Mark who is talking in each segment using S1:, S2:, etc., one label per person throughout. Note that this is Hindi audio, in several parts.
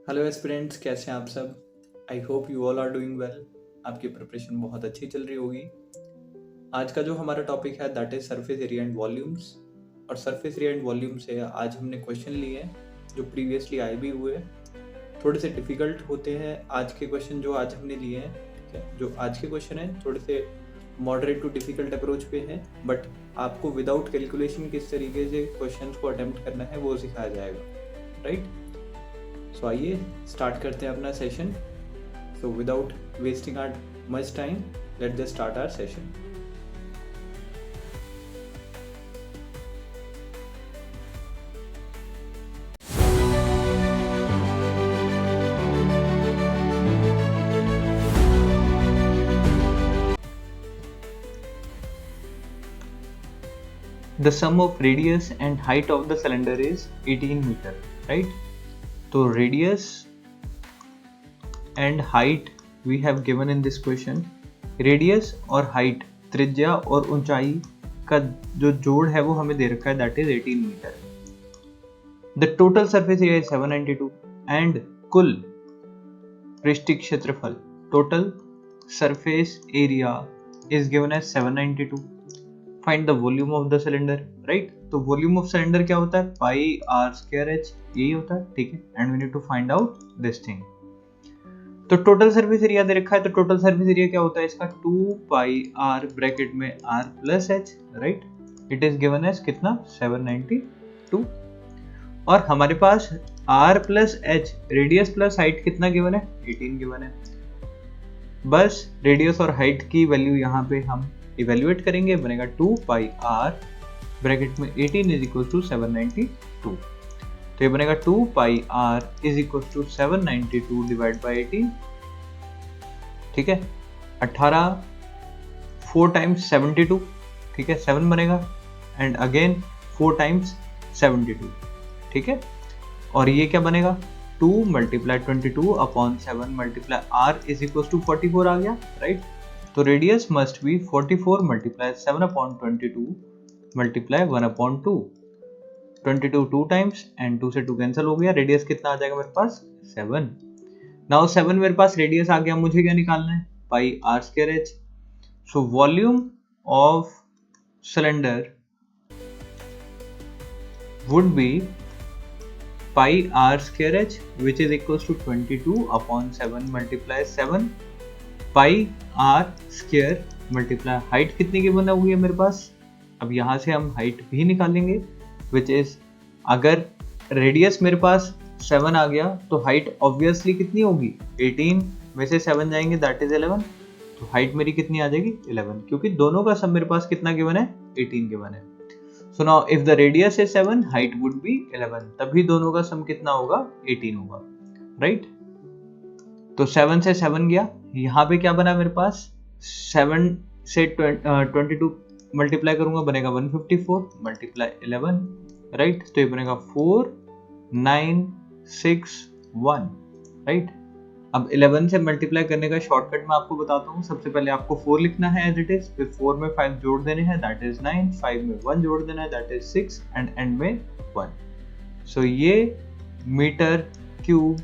S1: हेलो एस्पिरेंट्स, कैसे हैं आप सब। I hope you all are doing well. आपकी प्रिपरेशन बहुत अच्छी चल रही होगी। आज का जो हमारा टॉपिक है that is surface area and volumes. और सरफेस एरिया एंड वॉल्यूम से आज हमने क्वेश्चन लिए हैं जो प्रीवियसली आए भी हुए। थोड़े से डिफ़िकल्ट होते हैं आज के क्वेश्चन जो आज हमने लिए हैं। ठीक है, जो आज के क्वेश्चन हैं थोड़े से मॉडरेट टू डिफ़िकल्ट अप्रोच पे हैं, बट आपको विदाउट कैलकुलेशन किस तरीके से क्वेश्चन को अटेम्प्ट करना है वो सिखाया जाएगा, राइट। सो आइए स्टार्ट करते हैं अपना session. So without wasting our much time, let's just start our session. The sum of radius and height of the cylinder is 18 meter, right? So radius and height we have given in this question. Radius और height, त्रिज्या और ऊंचाई का जो जोड़ है वो हमें दे रखा है, that is 18 meter. The total surface area is 792 and कुल पृष्ठीय क्षेत्रफल, total surface area is given as 792. Find the volume of the cylinder, right? तो volume of cylinder क्या होता है? Pi r square h, यही होता है, ठीक है। And we need to find out this thing. तो टोटल सर्फेस एरिया दे रखा है, तो टोटल सर्फेस एरिया क्या होता है इसका? 2 पाई r ब्रैकेट में r plus h, right. It is given as कितना? 792। और हमारे पास r plus h, radius plus height कितना गिवन है? 18 गिवन है। बस रेडियस और हाइट की वैल्यू यहाँ पे हम इवेल्युएट करेंगे, बनेगा 2 पाई r ब्रैकेट में 18 इज इक्वल टू 792। तो ये बनेगा 2 pi r is equal to 792 divide by 18, ठीक है। 18 4 टाइम्स 72, ठीक है, 7 बनेगा, एंड अगेन 4 टाइम्स 72, ठीक है। और ये क्या बनेगा? 2 multiply 22 upon 7 multiply r is equal to 44 आ गया, राइट। तो radius must be 44 multiply 7 upon 22 multiply 1 upon 2। 22 2 times and 2 से 2 कैंसिल हो गया, रेडियस कितना आ जाएगा मेरे पास? 7। नाउ 7 मेरे पास रेडियस आ गया, मुझे क्या निकालना है? पाई r square h। So volume of cylinder would be pi r square h which is equals to 22 upon 7 multiply 7 pi r square multiply height कितनी की बना हुई है मेरे पास? अब यहाँ से हम height भी निकालेंगे, which is अगर रेडियस मेरे पास 7 आ गया तो height obviously कितनी होगी? 18 में से 7 जाएंगे that is 11, तो height मेरी कितनी आ जाएगी? 11, क्योंकि दोनों का सम मेरे पास कितना गिवन है? 18 गिवन है। So now if the radius is 7, height would be 11, तभी दोनों का सम कितना होगा? 18 होगा, राइट। तो 7 से 7 गया, यहाँ पे क्या बना मेरे पास? 7 से 22 मल्टीप्लाई करूंगा, बनेगा 154 मल्टीप्लाई 11, राइट। तो ये बनेगा 4961, राइट। अब 11 से मल्टीप्लाई करने का शॉर्टकट मैं आपको बताता हूँ। सबसे पहले आपको 4 लिखना है एज इट इज, फिर 4 में 5 जोड़ देने हैं दैट इज 9, 5 में 1 जोड़ देना है दैट इज 6, एंड एंड में 1। सो ये metre cube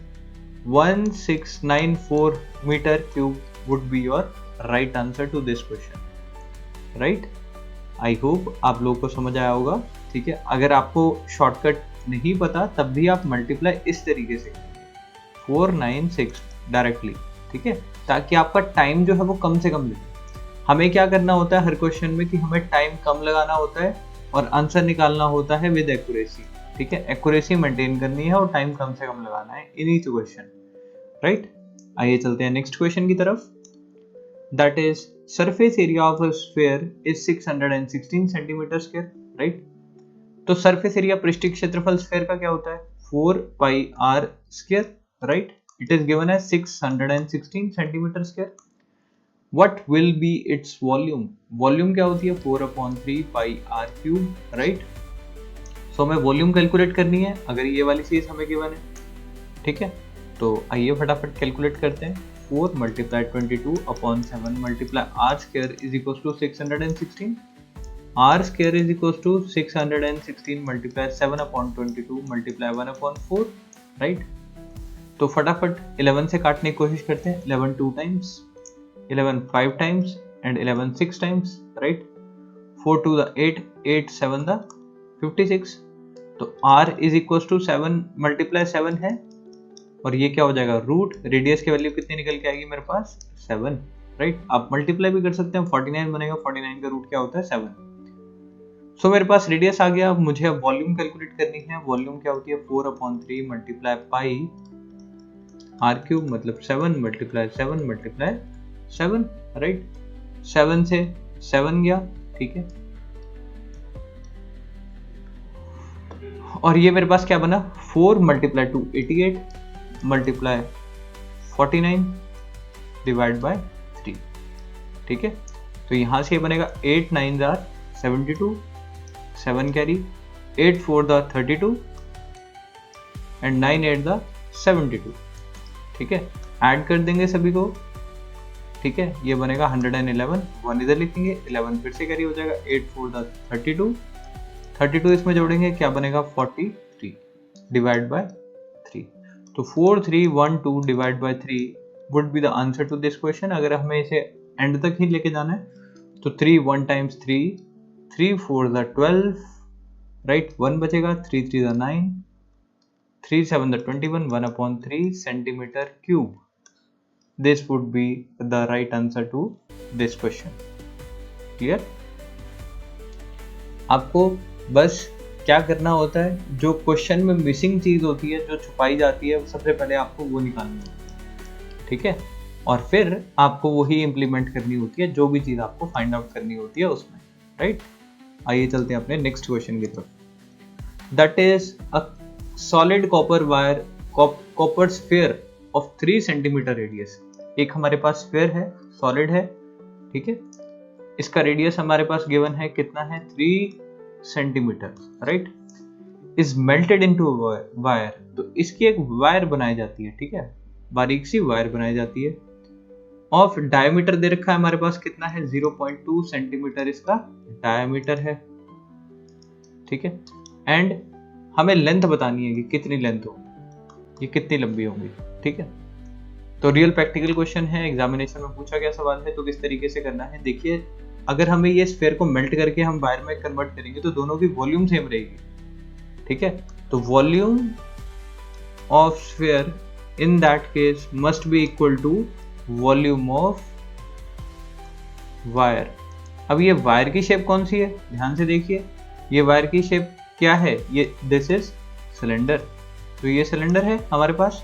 S1: 1694 metre cube would be your right answer to this question, right. I hope आप लोगों को समझ आया होगा, ठीक है। अगर आपको शॉर्टकट नहीं पता तब भी आप मल्टीप्लाई इस तरीके से 496 डायरेक्टली, ठीक है, ताकि आपका टाइम जो है वो कम से कम लगे। हमें क्या करना होता है हर क्वेश्चन में कि हमें टाइम कम लगाना होता है और आंसर निकालना होता है विद एक्यूरेसी, ठीक है। एक्यूरेसी मेंटेन करनी है और टाइम कम से कम लगाना है इन ईच क्वेश्चन, राइट। आइए चलते हैं नेक्स्ट क्वेश्चन की तरफ। That is surface area of a sphere is 616 centimetre square, right. तो सरफेस एरिया पृष्ठीय क्षेत्रफल स्फीयर का क्या होता है? 4 पाई r square, right. It is given as 616 centimeter square. What will be its volume? Volume क्या होती है? 4/3 pi r cube, right? So हमें वॉल्यूम कैलकुलेट करनी है अगर ये वाली चीज हमें गिवन है, ठीक है। तो आइए फटाफट कैलकुलेट करते हैं। 4 multiply 22 upon 7 multiply r square is equal to 616, r square is equal to 616 multiply 7 upon 22 multiply 1/4, right. तो फटाफट 11 से काटने की कोशिश करते हैं। 11 2 times, 11 5 times and 11 6 times, right. 4 2 the 8, 8 7 the 56। तो r is equal to 7 multiply 7 है, और ये क्या हो जाएगा रूट, रेडियस की वैल्यू कितनी निकल के आएगी मेरे पास 7, राइट। आप मल्टीप्लाई भी कर सकते हैं, 49 बनेगा, 49 का रूट क्या होता है 7। सो मेरे पास रेडियस आ गया। अब मुझे अब वॉल्यूम कैलकुलेट करनी है। वॉल्यूम क्या होती है 4/3 मल्टीप्लाई पाई आर क्यूब, मतलब 7 मल्टीप्लाई 7 मल्टीप्लाई 7, राइट। 7 से 7 गया, ठीक है। और ये मेरे पास क्या बना 4 मल्टीप्लाई 2 88 मल्टीप्लाई 49 डिवाइड बाय 3, ठीक है। तो यहां से ये बनेगा 8 9 jar 72, 7 carry, 8 4 the 32 and 9 8 the 72, ठीक है। ऐड कर देंगे सभी को, ठीक है। ये बनेगा 111, 1 इधर लिखेंगे, 11 फिर से कैरी हो जाएगा, 8 4 द 32, 32 इसमें जोड़ेंगे, क्या बनेगा 43 डिवाइड बाय 3। तो 4312 divide by 3 would be the answer to this question. अगर हमें इसे एंड तक ही लेके जाना है तो 3 1 टाइम्स 3, 3 4 द 12, राइट। 1 बचेगा, 3 3 the 9, 3 7 the 21, 1/3 centimetre cube. This would be the right answer to this question. Clear? आपको बस क्या करना होता है, जो क्वेश्चन में मिसिंग चीज होती है, जो छुपाई जाती है, सबसे पहले आपको वो निकालनी होती है, ठीक है। और फिर आपको वही इंप्लीमेंट करनी होती है, जो भी चीज आपको फाइंड आउट करनी होती है उसमें, राइट। आइए चलते हैं अपने नेक्स्ट क्वेश्चन की तरफ। That is a solid copper wire, copper sphere of 3 centimetre radius. एक हमारे पास स्फीयर है, सॉलिड है, ठीक है। इसका रेडियस हमारे पास गिवन है, कितना है 3 centimetre, right. Is melted into wire. तो इसकी एक वायर बनाई जाती है, ठीक है, बारीक सी वायर बनाई जाती है। ऑफ डायमीटर दे रखा है हमारे पास, कितना है 0.2 सेंटीमीटर इसका डायमीटर है, ठीक है। एंड हमें लेंथ बतानी है कि कितनी लेंथ होगी, ये कितनी लंबी होगी, ठीक है। तो रियल प्रैक्टिकल क्वेश्चन है, एग्जामिनेशन में पूछा गया सवाल है। तो किस तरीके से करना है देखिए, अगर हमें ये स्फीयर को मेल्ट करके हम वायर में कन्वर्ट करेंगे तो दोनों की वॉल्यूम सेम रहेगी, ठीक है। तो volume of sphere in that case must be equal to volume of wire. अब ये वायर की शेप कौन सी है, ध्यान से देखिए, ये वायर की शेप क्या है, ये दिस इज सिलेंडर। तो ये सिलेंडर है हमारे पास,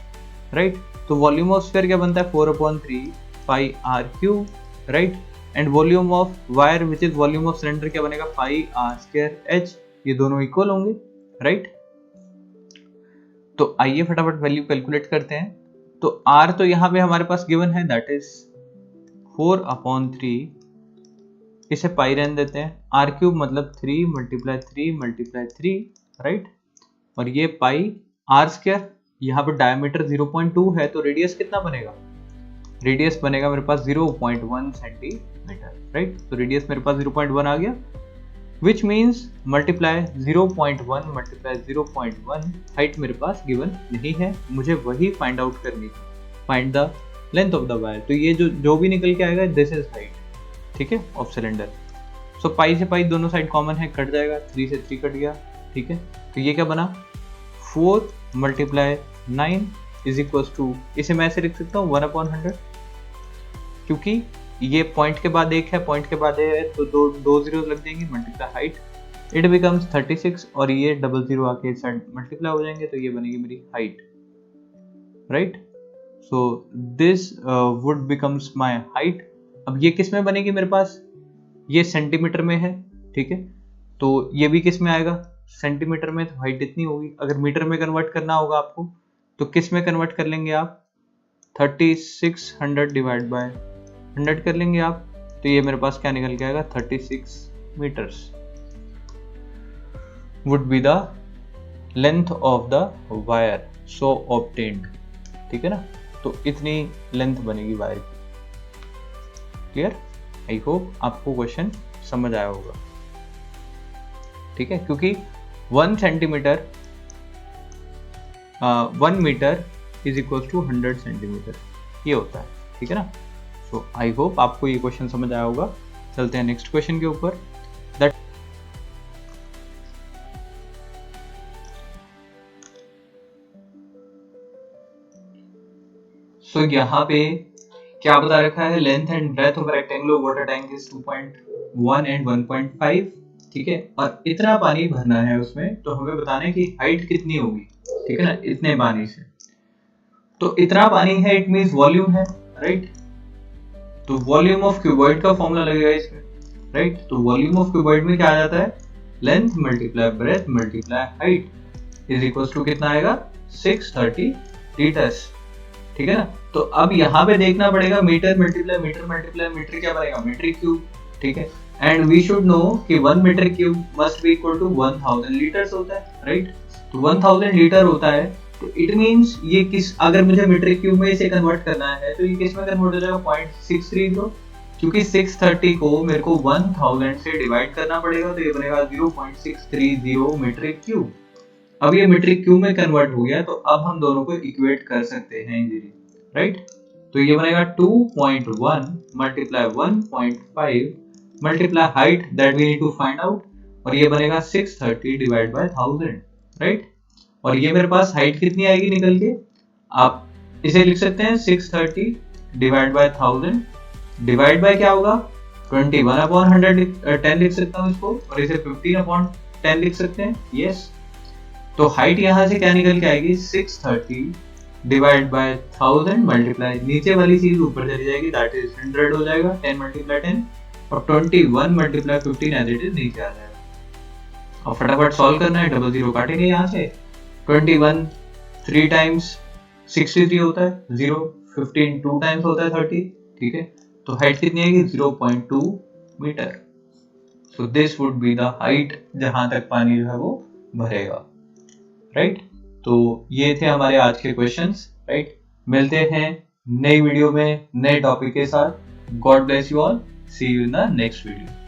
S1: राइट। तो वॉल्यूम ऑफ स्फीयर क्या बनता है 4/3 pi r cube, right. And volume of wire which is volume of cylinder क्या बनेगा पाई आर स्क्वायर एच। ये दोनों इक्वल होंगे, राइट। तो आइए फटाफट वैल्यू कैलकुलेट करते हैं। तो आर तो यहाँ पे हमारे पास गिवन है, दैट इज 4/3, इसे पाई रहने देते हैं। आर क्यूब मतलब 3 मल्टीप्लाई 3 मल्टीप्लाई 3, राइट। और ये पाई आर स्क्वायर, यहाँ पे डायमीटर 0.2 है, तो रेडियस कितना बनेगा, रेडियस बनेगा मेरे पास 0.1 सेंटीमीटर, राइट। तो रेडियस मेरे पास 0.1 आ गया, which means multiply 0.1 multiply 0.1, height मेरे पास गिवन नहीं है, मुझे वही फाइंड आउट करनी है, find the length of the wire. तो ये जो भी निकल के आएगा दिस इज हाइट, ठीक है, ऑफ सिलेंडर। सो पाई से पाई दोनों साइड कॉमन है, कट जाएगा, 3 से 3 कट गया, ठीक है। तो ये क्या बना 4 मल्टीप्लाई 9 इज इक्वल टू, इसे मैं ऐसे लिख सकता हूँ 1/100, क्योंकि ये पॉइंट के बाद एक है, पॉइंट के बाद है, तो दो जीरो लग जाएंगे, मल्टीप्लाई हाइट, इट बिकम्स 36, और ये डबल जीरो आके इस साइड मल्टीप्लाई हो जाएंगे, तो ये बनेगी मेरी height, right. So this would becomes my height. अब ये किस में बनेगी मेरे पास, ये सेंटीमीटर में है, ठीक है। तो ये भी किस में आएगा सेंटीमीटर में, तो हाइट इतनी होगी। अगर मीटर में कन्वर्ट करना होगा आपको, तो किस में कन्वर्ट कर लेंगे आप, 3600 डिवाइड बाय 100 कर लेंगे आप, तो ये मेरे पास क्या निकल के आएगा 36 metres would be the length of the wire so obtained, ठीक है ना। तो इतनी लेंथ बनेगी वायर की। क्लियर? आई होप आपको क्वेश्चन समझ आया होगा, ठीक है। क्योंकि 1 centimetre 1 metre is equal to 100 centimetre, ये होता है, ठीक है ना। सो आई होप आपको ये क्वेश्चन समझ आया होगा। चलते हैं नेक्स्ट क्वेश्चन के ऊपर। दैट सो यहाँ पे क्या बता रखा है, length and breadth of rectangular water tank is 2.1 and 1.5, ठीक है, और इतना पानी भरना है उसमें, तो हमें बताना है कि हाइट कितनी होगी, ठीक है ना, इतने पानी से। तो इतना पानी है, इट मींस वॉल्यूम है, राइट। तो वॉल्यूम ऑफ क्यूबॉइड का फॉर्मूला लगेगा इसमें, राइट। तो वॉल्यूम ऑफ क्यूबॉइड में क्या आ जाता है, length multiply breadth multiply height is equal to कितना आएगा, 630 लीटर्स, ठीक है ना। तो अब यहाँ पे देखना पड़ेगा metre multiply metre multiply metre क्या बनेगा, मीट्रिक क्यूब, ठीक है। एंड वी शुड नो कि 1 metre cube must be equal to 1000 litres होता है, राइट। तो 1000 लीटर होता है, तो इट मींस ये किस, अगर मुझे मीट्रिक क्यूब में इसे कन्वर्ट करना है तो ये किस में कन्वर्ट हो जाएगा, 0.630, क्योंकि 630 को मेरे को 1000 से डिवाइड करना पड़ेगा, तो ये बनेगा 0.630 मीट्रिक क्यूब। अब ये मीट्रिक क्यूब में कन्वर्ट हो गया, तो अब हम दोनों को इक्वेट कर सकते हैं इजीली, राइट। तो ये बनेगा 2.1 multiply 1.5 multiply height that we need to find out, और ये बनेगा 630 डिवाइड बाय 1000, राइट। और ये मेरे पास हाइट कितनी आएगी निकल के, आप इसे लिख सकते हैं 630 डिवाइड बाय 1000 डिवाइड बाय क्या होगा, 21/110 लिख सकता हूँ इसको, और इसे 15/10 लिख सकते हैं, यस। तो हाइट यहाँ से क्या निकल के आएगी, 630 डिवाइड बाय 1000 मल्टीप्लाई नीचे वाली चीज ऊपर चली जाएगी, दैट इज 100 हो जाएगा, 10 मल्टीप्लाई 10, और 21 मल्टीप्लाई 15 एज इट इज नीचे आ जाएगा। और फटाफट सॉल्व करना है, डबल जीरो काटेंगे यहाँ से, 21 3 टाइम्स 63 होता है, 0 15 2 टाइम्स होता है 30, ठीक है। तो हाइट कितनी आएगी, 0.2 metre. So this would be the height जहां तक पानी जो है वो भरेगा, राइट। तो ये थे हमारे आज के क्वेश्चंस, राइट। मिलते हैं नई वीडियो में नए टॉपिक के साथ। God bless you all, see you in the next video.